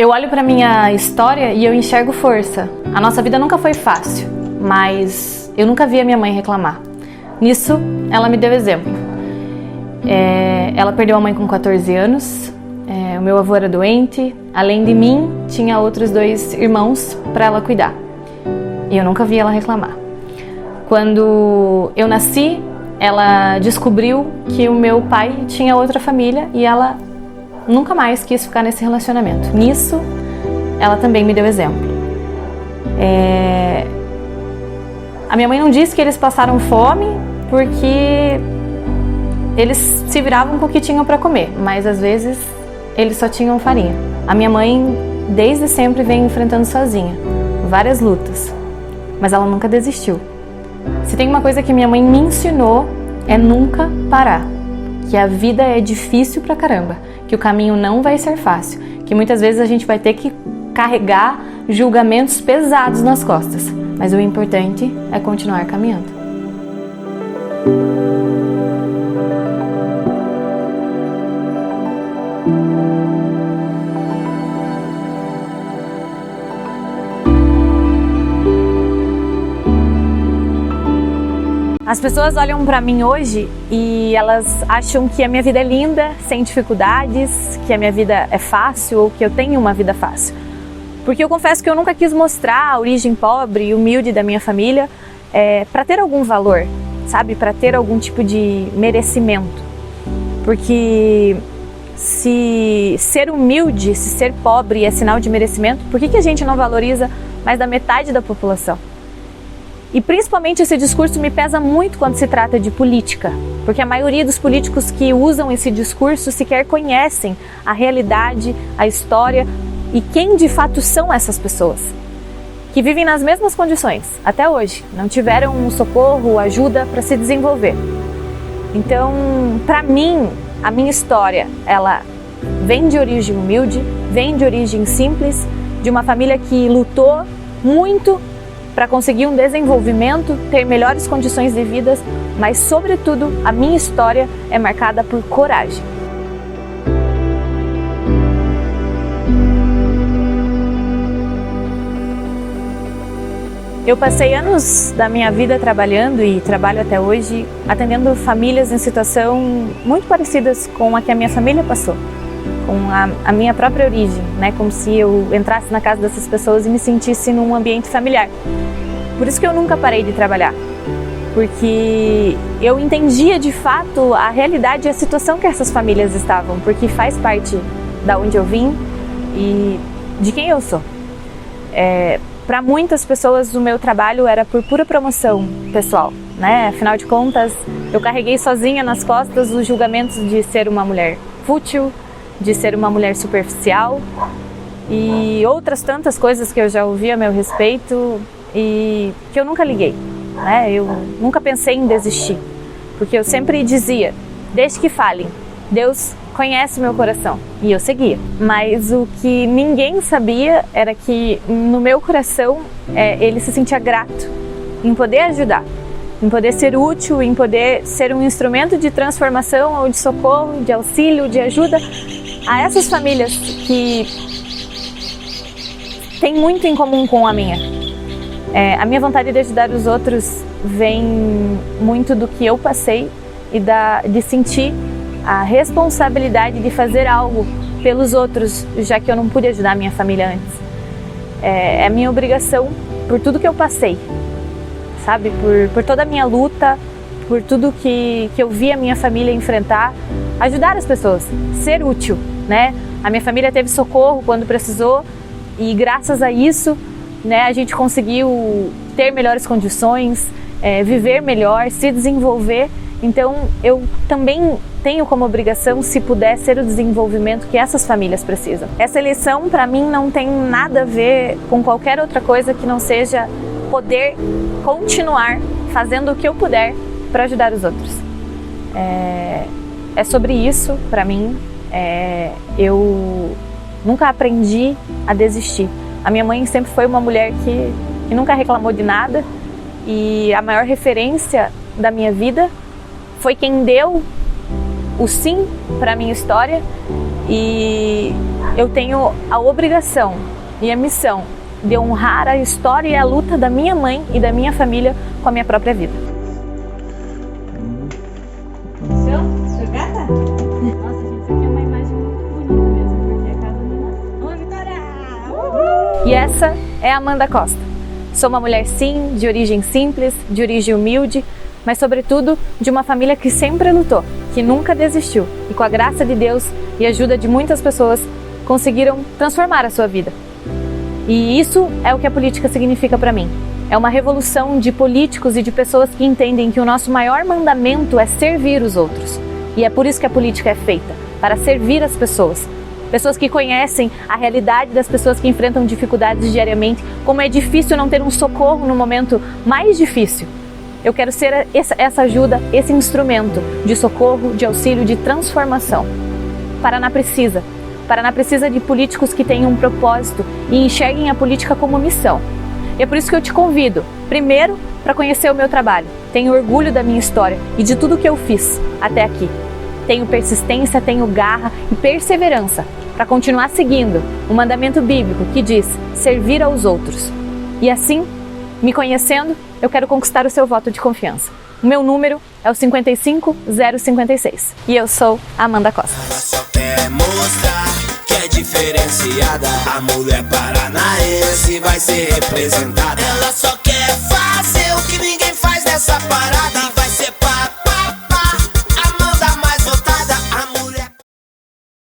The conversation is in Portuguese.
Eu olho para minha história e eu enxergo força. A nossa vida nunca foi fácil, mas eu nunca vi a minha mãe reclamar. Nisso, ela me deu exemplo. Ela perdeu a mãe com 14 anos, o meu avô era doente, além de mim, tinha outros 2 irmãos para ela cuidar. E eu nunca vi ela reclamar. Quando eu nasci, ela descobriu que o meu pai tinha outra família e ela nunca mais quis ficar nesse relacionamento. Nisso, ela também me deu exemplo. A minha mãe não disse que eles passaram fome porque eles se viravam com o que tinham para comer, mas às vezes eles só tinham farinha. A minha mãe, desde sempre, vem enfrentando sozinha várias lutas, mas ela nunca desistiu. Se tem uma coisa que minha mãe me ensinou é nunca parar, que a vida é difícil pra caramba, que o caminho não vai ser fácil, que muitas vezes a gente vai ter que carregar julgamentos pesados nas costas, mas o importante é continuar caminhando. As pessoas olham pra mim hoje e elas acham que a minha vida é linda, sem dificuldades, que a minha vida é fácil ou que eu tenho uma vida fácil. Porque eu confesso que eu nunca quis mostrar a origem pobre e humilde da minha família para ter algum valor, sabe? Para ter algum tipo de merecimento. Porque se ser humilde, se ser pobre é sinal de merecimento, por que a gente não valoriza mais da metade da população? E principalmente esse discurso me pesa muito quando se trata de política, porque a maioria dos políticos que usam esse discurso sequer conhecem a realidade, a história e quem de fato são essas pessoas, que vivem nas mesmas condições, até hoje, não tiveram um socorro, ajuda para se desenvolver. Então, para mim, a minha história, ela vem de origem humilde, vem de origem simples, de uma família que lutou muito para conseguir um desenvolvimento, ter melhores condições de vida, mas sobretudo a minha história é marcada por coragem. Eu passei anos da minha vida trabalhando e trabalho até hoje, atendendo famílias em situação muito parecidas com a que a minha família passou, com a minha própria origem, né? Como se eu entrasse na casa dessas pessoas e me sentisse num ambiente familiar. Por isso que eu nunca parei de trabalhar, porque eu entendia de fato a realidade e a situação que essas famílias estavam, porque faz parte da onde eu vim e de quem eu sou. Para muitas pessoas o meu trabalho era por pura promoção pessoal, né? Afinal de contas, eu carreguei sozinha nas costas os julgamentos de ser uma mulher fútil, de ser uma mulher superficial e outras tantas coisas que eu já ouvi a meu respeito e que eu nunca liguei, né? Eu nunca pensei em desistir, porque eu sempre dizia, desde que falem, Deus conhece meu coração, e eu seguia. Mas o que ninguém sabia era que no meu coração ele se sentia grato em poder ajudar, em poder ser útil, em poder ser um instrumento de transformação ou de socorro, de auxílio, de ajuda a essas famílias que têm muito em comum com a minha. A minha vontade de ajudar os outros vem muito do que eu passei e de sentir a responsabilidade de fazer algo pelos outros, já que eu não pude ajudar a minha família antes. É a minha obrigação por tudo que eu passei, sabe? Por toda a minha luta, por tudo que eu vi a minha família enfrentar, ajudar as pessoas, ser útil, né? A minha família teve socorro quando precisou e graças a isso, né, a gente conseguiu ter melhores condições, viver melhor, se desenvolver. Então eu também tenho como obrigação, se puder, ser o desenvolvimento que essas famílias precisam. Essa eleição para mim não tem nada a ver com qualquer outra coisa que não seja poder continuar fazendo o que eu puder para ajudar os outros. É sobre isso para mim. Eu nunca aprendi a desistir. A minha mãe sempre foi uma mulher que nunca reclamou de nada e a maior referência da minha vida foi quem deu o sim para a minha história e eu tenho a obrigação e a missão de honrar a história e a luta da minha mãe e da minha família com a minha própria vida. Seu gata? Nossa, gente, isso aqui é uma imagem muito bonita mesmo, porque é a casa da Oi, Vitória! Uhul! E essa é a Amanda Costa. Sou uma mulher, sim, de origem simples, de origem humilde, mas sobretudo de uma família que sempre lutou, que nunca desistiu e com a graça de Deus e a ajuda de muitas pessoas conseguiram transformar a sua vida. E isso é o que a política significa para mim. É uma revolução de políticos e de pessoas que entendem que o nosso maior mandamento é servir os outros. E é por isso que a política é feita, para servir as pessoas. Pessoas que conhecem a realidade das pessoas que enfrentam dificuldades diariamente, como é difícil não ter um socorro no momento mais difícil. Eu quero ser essa ajuda, esse instrumento de socorro, de auxílio, de transformação. Paraná precisa de políticos que tenham um propósito e enxerguem a política como missão. E é por isso que eu te convido, primeiro, para conhecer o meu trabalho. Tenho orgulho da minha história e de tudo que eu fiz até aqui. Tenho persistência, tenho garra e perseverança para continuar seguindo o mandamento bíblico que diz servir aos outros. E assim, me conhecendo, eu quero conquistar o seu voto de confiança. O meu número é o 55056 e eu sou a Amanda Costa. Ela só quer mostrar que é diferenciada. A mulher paranaense vai ser representada. Ela só quer fazer o que ninguém faz nessa parada.